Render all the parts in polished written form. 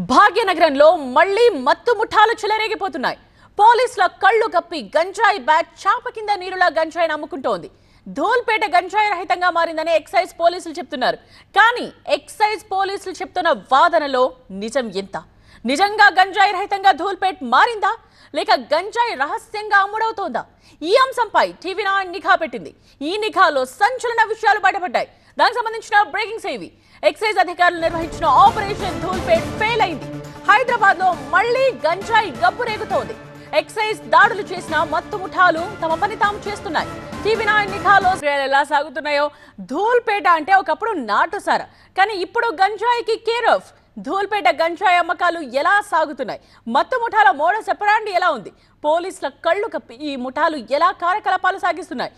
భాగ్యనగరంలో మళ్లీ మత్తు ముఠాలు చెలరేగిపోతున్నాయి. పోలీసుల కళ్ళు కప్పి గంజాయి బ్యాచ్ చాప కింద నీరులా గంజాయిని అమ్ముకుంటోంది. ధూల్పేట గంజాయి రహితంగా మారిందని ఎక్సైజ్ పోలీసులు చెప్తున్నారు. కానీ ఎక్సైజ్ పోలీసులు చెప్తున్న వాదనలో నిజం ఎంత? నిజంగా గంజాయి రహితంగా ధూల్పేట్ మారిందా లేక గంజాయి రహస్యంగా అమ్ముడవుతోందా? ఈ అంశంపై టీవీ9 నిఘా పెట్టింది. ఈ నిఘాలో సంచలన విషయాలు బయటపడ్డాయి. దానికి సంబంధించిన బ్రేకింగ్స్ ఏవి? ఎక్సైజ్ అధికారులు నిర్వహించిన ఆపరేషన్ ధూల్పేట్ ఫెయిల్ అయింది. హైదరాబాద్ లో మళ్లీ గంజాయి గబ్బు రేగుతోంది. ఎక్సైజ్ దాడులు చేసిన మత్తు ముఠాలు తమ పని తాము చేస్తున్నాయి. టీవీ9 నిఘాలో ఎలా సాగుతున్నాయో. ధూల్పేట అంటే ఒకప్పుడు నాటుసారా, కానీ ఇప్పుడు గంజాయికి కేర్ ఆఫ్. ధూల్పేట గంజాయి అమ్మకాలు ఎలా సాగుతున్నాయి? మత్తు ముఠాల మోడస్ ఆపరాండి ఎలా ఉంది? పోలీసుల కళ్ళు కప్పి ఈ ముఠాలు ఎలా కార్యకలాపాలు సాగిస్తున్నాయి?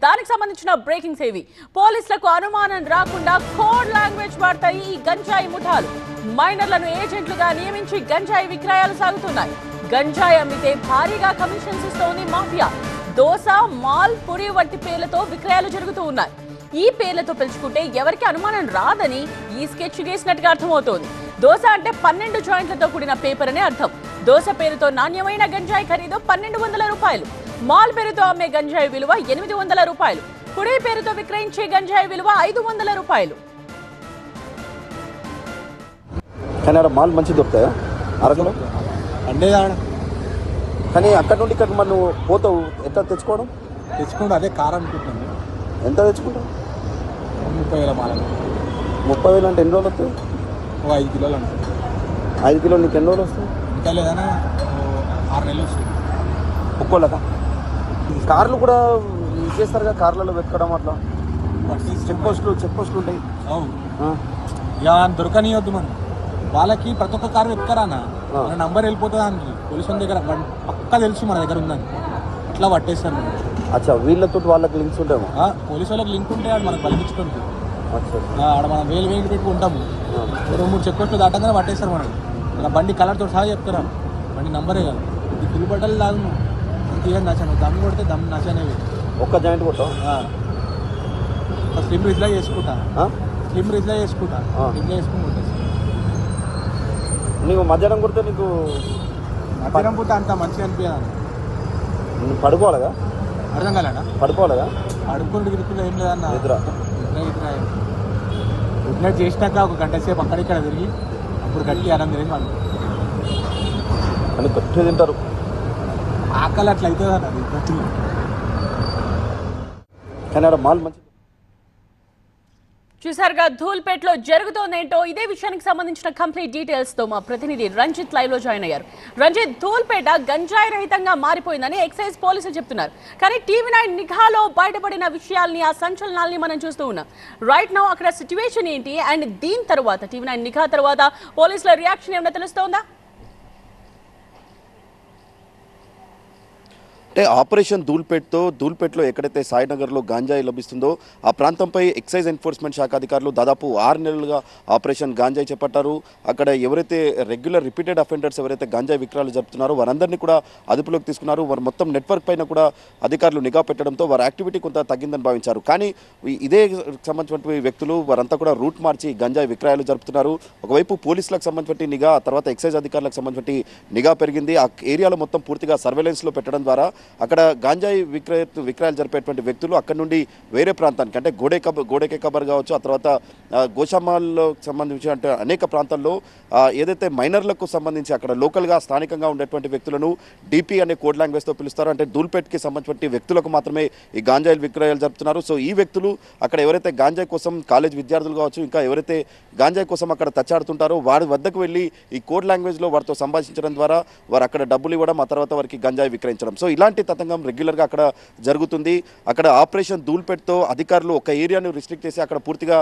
దానికి సంబంధించిన బ్రేకింగ్స్ ఏవి? పోలీసులకు అనుమానం రాకుండా కోడ్ లాంగ్వేజ్ వాడతాయి ఈ గంజాయి ముఠాలు. మైనర్లను ఏజెంట్లుగా నియమించి గంజాయి విక్రయాలు సాగుతున్నాయి. గంజాయి అమ్మితే భారీగా కమిషన్స్ ఇస్తోంది మాఫియా. దోస, మాల్, పురి వంటి పేర్లతో విక్రయాలు జరుగుతూ ఉన్నాయి. ఈ పేర్లతో పిలుచుకుంటే ఎవరికి అనుమానం రాదని ఈ స్కెచ్ గీసినట్టుగా అర్థమవుతోంది. దోస అంటే 12 జాయింట్లతో కూడిన పేపర్ అనే అర్థం. దోస పేరుతో నాణ్యమైన గంజాయి ఖరీదు 1200 రూపాయలు. మాల్ పేరుతో అమ్మే గంజాయి విలువ 800 రూపాయలు. పుడి పేరుతో విక్రయించే గంజాయి విలువ 500 రూపాయలు. మాల్ మంచి దొరుకుతాయా అరకులో? అంటే కానీ అక్కడ నుండి ఇక్కడ మనం పోతావు, ఎంత తెచ్చుకుంటా అదే కార్ అనుకుంటున్నాను. ఎంత తెచ్చుకుంటావు? 30,000 మాల. 30,000 అంటే ఎన్ని రోజులు వస్తాయి? 5 కిలోలు అనుకుంటా. 5 కిలోలు నీకు ఎన్ని రోజులు వస్తాయి? ఇంకా లేదన్నా 6 నెలలు వస్తుంది ఒక్కోళ్ళక. కార్లు కూడా చేస్తారు కదా, కార్లలో వెతకడం అట్లా చెక్ పోస్టులు ఉంటాయి. ఇక దొరకనియొద్దు మనం వాళ్ళకి. ప్రతి ఒక్క కారు వెతకరానా, మన నంబర్ వెళ్ళిపోతుంది దానికి. పోలీసు వాళ్ళ దగ్గర పక్కా తెలుసు మన దగ్గర ఉందని, అట్లా పట్టేస్తారు మనం. అచ్చా, వీళ్ళతో వాళ్ళకి లింక్స్ ఉంటాము. పోలీసు వాళ్ళకి లింక్ ఉంటే ఆడు మనకు బలిపించుకుంటుంది. ఆడ మనం వేలు పెట్టి ఉంటాము. 2-3 చెక్ పోస్టులు దాటంగానే పట్టేస్తారు మనకి. మన బండి కలర్తో సహా చెప్తారా, బండి నంబరే కాదు. ఇది ఫుల్ బట్టలు లాగు తీయని నచ్చాను. దమ్ కొడితే దమ్ నచ్చనేవి. ఒక్క జాయింట్ కొట్టావు? స్లిమ్ రిజ్లా చేసుకుంటా. స్లిమ్ చేసుకుని కొట్టేసి నీకు మధ్యాహ్నం కొడితే నీకు మధ్యాహ్నం పూట అంత మంచిగా అనిపించాను. నువ్వు పడుకోవాలగా? అర్థం కాలేనా? పడుకోవాలగా? పడుకుంటూ గిరుకులు ఏం లేదన్న. నిద్ర గుడ్ నైట్ చేసినాక ఒక గంట సేపు అక్కడిక్కడ తిరిగి అప్పుడు గట్టి అన్నం తిరిగి వాళ్ళు అని గట్టి తింటారు. ఆకలి అట్లా అవుతుంది అన్న. అది గట్టి కానీ ఆడ మాల్ మంచి. చూసారుగా ధూల్పేటలో జరుగుతోందేంటో. ఇదే విషయానికి సంబంధించిన కంప్లీట్ డీటెయిల్స్ తో మా ప్రతినిధి రంజిత్ లైవ్ లో జాయిన్ అయ్యారు. రంజిత్, ధూల్పేట గంజాయి రహితంగా మారిపోయిందని ఎక్సైజ్ పోలీసులు చెప్తున్నారు. కానీ టీవీ9 నిఘాలో బయటపడిన విషయాల్ని, ఆ సంచలనాల్ని మనం చూస్తూ ఉన్నాం. రైట్ నౌ అక్కడ సిచ్యువేషన్ ఏంటి? అండ్ దీని తర్వాత టీవీ9 నిఘా తర్వాత పోలీసుల రియాక్షన్ ఏమైనా తెలుస్తోందా? అంటే ఆపరేషన్ ధూల్పేట్లో ఎక్కడైతే సాయినగర్లో గాంజాయి లభిస్తుందో ఆ ప్రాంతంపై ఎక్సైజ్ ఎన్ఫోర్స్మెంట్ శాఖ అధికారులు దాదాపు 6 నెలలుగా ఆపరేషన్ గాంజాయి చేపట్టారు. అక్కడ ఎవరైతే రెగ్యులర్ రిపీటెడ్ అఫెండర్స్ ఎవరైతే గాంజాయి విక్రయాలు జరుపుతున్నారో వారందరినీ కూడా అదుపులోకి తీసుకున్నారు. వారు మొత్తం నెట్వర్క్ పైన కూడా అధికారులు నిఘా పెట్టడంతో వారి యాక్టివిటీ కొంత తగ్గిందని భావించారు. కానీ ఇదే సంబంధించిన వ్యక్తులు వారంతా కూడా రూట్ మార్చి గాంజాయి విక్రయాలు జరుపుతున్నారు. ఒకవైపు పోలీసులకు సంబంధించిన నిఘా, తర్వాత ఎక్సైజ్ అధికారులకు సంబంధించిన నిఘా పెరిగింది. ఆ ఏరియాలో మొత్తం పూర్తిగా సర్వేలెన్స్లో పెట్టడం ద్వారా అక్కడ గాంజాయి విక్రయాలు జరిపేటువంటి వ్యక్తులు అక్కడ నుండి వేరే ప్రాంతానికి, అంటే గోడెకే కబర్ కావచ్చు, ఆ తర్వాత గోషామాల్లో సంబంధించి అంటే అనేక ప్రాంతాల్లో ఏదైతే మైనర్లకు సంబంధించి అక్కడ లోకల్గా స్థానికంగా ఉండేటువంటి వ్యక్తులను డిపి అనే కోడ్ లాంగ్వేజ్తో పిలుస్తారు. అంటే ధూల్పేట్కి సంబంధించిన వ్యక్తులకు మాత్రమే ఈ గాంజాయి విక్రయాలు జరుపుతున్నారు. సో ఈ వ్యక్తులు అక్కడ ఎవరైతే గాంజాయి కోసం కాలేజ్ విద్యార్థులు కావచ్చు, ఇంకా ఎవరైతే గాంజాయి కోసం అక్కడ తచ్చాడుతుంటారో వారి వద్దకు వెళ్ళి ఈ కోడ్ లాంగ్వేజ్లో వారితో సంభాషించడం ద్వారా వారు అక్కడ డబ్బులు ఇవ్వడం, ఆ తర్వాత వారికి గంజాయి విక్రయించడం. సో ఇలాంటి తతంగం రెగ్యులర్గా అక్కడ జరుగుతుంది. అక్కడ ఆపరేషన్ ధూల్పేట్తో అధికారులు ఒక ఏరియాను రిస్ట్రిక్ట్ చేసి అక్కడ పూర్తిగా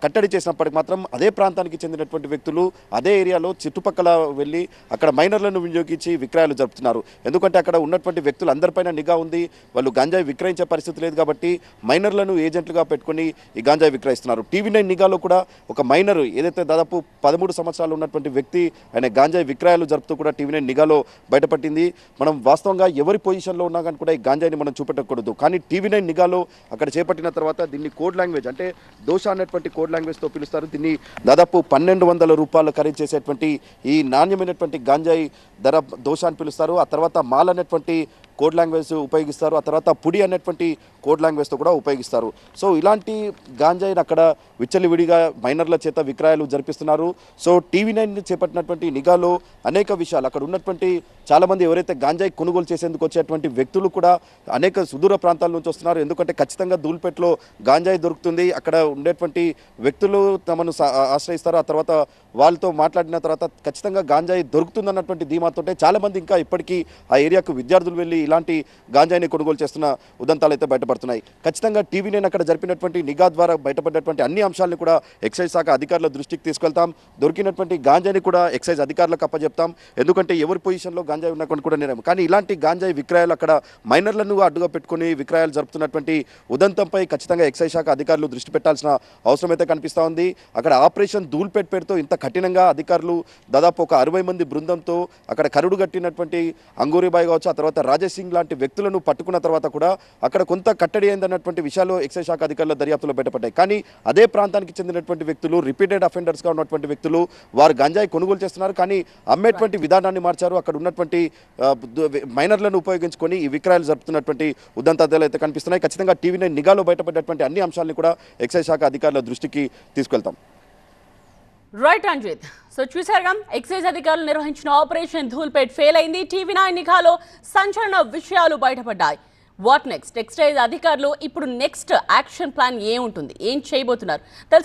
కట్టడి చేసినప్పటికీ మాత్రం అదే ప్రాంతానికి చెందినటువంటి వ్యక్తులు అదే ఏరియాలో చుట్టుపక్కల వెళ్ళి అక్కడ మైనర్లను వినియోగించి విక్రయాలు జరుపుతున్నారు. ఎందుకంటే అక్కడ ఉన్నటువంటి వ్యక్తులు అందరిపైన నిఘా ఉంది. వాళ్ళు గాంజాయి విక్రయించే పరిస్థితి లేదు కాబట్టి మైనర్లను ఏజెంట్లుగా పెట్టుకుని ఈ గాంజాయి విక్రయిస్తున్నారు. టీవీ9 నిఘాలో కూడా ఒక మైనర్ ఏదైతే దాదాపు 13 సంవత్సరాలు ఉన్నటువంటి వ్యక్తి ఆయన గాంజాయి విక్రయాలు జరుపుతూ కూడా టీవీ9 నిఘాలో బయటపట్టింది. మనం వాస్తవంగా ఎవరి పొజిషన్లో ఉన్నా కానీ కూడా ఈ గాంజాయిని మనం చూపెట్టకూడదు. కానీ టీవీ9 నిఘాలో అక్కడ చేపట్టిన తర్వాత దీన్ని కోడ్ లాంగ్వేజ్ అంటే దోష అనేటువంటి నాణ్యమైనటువంటి కోడ్ లాంగ్వేజ్తో పిలుస్తారు. దీన్ని దాదాపు 1200 రూపాయలు ఖరీదు చేసేటువంటి ఈ నాణ్యమైనటువంటి గాంజాయి ధర దోశ అని పిలుస్తారు. ఆ తర్వాత మాల్ అనేటువంటి కోడ్ లాంగ్వేజ్ ఉపయోగిస్తారు. ఆ తర్వాత పుడి అనేటువంటి కోడ్ లాంగ్వేజ్తో కూడా ఉపయోగిస్తారు. సో ఇలాంటి గాంజాయిని అక్కడ విచ్చలివిడిగా మైనర్ల చేత విక్రయాలు జరిపిస్తున్నారు. సో TV9 చేపట్టినటువంటి నిఘాలో అనేక విషయాలు అక్కడ ఉన్నటువంటి చాలామంది ఎవరైతే గాంజాయి కొనుగోలు చేసేందుకు వచ్చేటువంటి వ్యక్తులు కూడా అనేక సుదూర ప్రాంతాల నుంచి వస్తున్నారు. ఎందుకంటే ఖచ్చితంగా ధూల్పేటలో గాంజాయి దొరుకుతుంది. అక్కడ ఉండేటువంటి వ్యక్తులు తమను ఆశ్రయిస్తారు. ఆ తర్వాత వాళ్ళతో మాట్లాడిన తర్వాత ఖచ్చితంగా గాంజాయి దొరుకుతుందన్నటువంటి ధీమాతోటే చాలామంది ఇంకా ఇప్పటికీ ఆ ఏరియాకు విద్యార్థులు వెళ్ళి ఇలాంటి గాంజాయిని కొనుగోలు చేస్తున్న ఉదంతాలు అయితే బయటపడుతున్నాయి. ఖచ్చితంగా TV9 అక్కడ జరిపినటువంటి నిఘా ద్వారా బయటపడినటువంటి అన్ని అంశాలను కూడా ఎక్సైజ్ శాఖ అధికారుల దృష్టికి తీసుకెళ్తాం. దొరికినటువంటి గాంజాయిని కూడా ఎక్సైజ్ అధికారులకు అప్పచెప్తాం. ఎందుకంటే ఎవరి పొజిషన్లో గాంజాయి ఉన్నటువంటి కూడా నేరం. కానీ ఇలాంటి గాంజాయి విక్రయాలు అక్కడ మైనర్లను అడ్డుగా పెట్టుకుని విక్రయాలు జరుపుతున్నటువంటి ఉదంతంపై ఖచ్చితంగా ఎక్సైజ్ శాఖ అధికారులు దృష్టి పెట్టాల్సిన అవసరం అయితే కనిపిస్తూ ఉంది. అక్కడ ఆపరేషన్ ధూల్పేట్ పేరుతో ఇంత కఠినంగా అధికారులు దాదాపు ఒక 60 మంది బృందంతో అక్కడ కరుడు కట్టినటువంటి అంగూరిబాయ్ కావచ్చు, ఆ తర్వాత రాజేష్ సింగ్ లాంటి వ్యక్తులను పట్టుకున్న తర్వాత కూడా అక్కడ కొంత కట్టడి అయిందన్నటువంటి విషయాలు ఎక్సైజ్ శాఖ అధికారుల దర్యాప్తులో బయటపడ్డాయి. కానీ అదే ప్రాంతానికి చెందినటువంటి వ్యక్తులు రిపీటెడ్ అఫెండర్స్గా ఉన్నటువంటి వ్యక్తులు వారు గంజాయి కొనుగోలు చేస్తున్నారు. కానీ అమ్మేటువంటి విధానాన్ని మార్చారు. అక్కడ ఉన్నటువంటి మైనర్లను ఉపయోగించుకొని ఈ విక్రయాలు జరుపుతున్నటువంటి ఉదంతాలు అయితే కనిపిస్తున్నాయి. ఖచ్చితంగా TV9 నిఘాలో బయటపడ్డటువంటి అన్ని అంశాలను కూడా ఎక్సైజ్ శాఖ అధికారుల దృష్టికి తీసుకెళ్తాం. రైట్ రంజిత్. సో చూసారుగా ఎక్సైజ్ అధికారులు నిర్వహించిన ఆపరేషన్ ధూల్పేట్ ఫెయిల్ అయింది. TV9 నిఘాలో సంచలన విషయాలు బయటపడ్డాయి. What next? ఎక్సైజ్ అధికారులు ఇప్పుడు నెక్స్ట్ యాక్షన్ ప్లాన్ ఏముంటుంది, ఏం చేయబోతున్నారు తెలుసుకుందాం.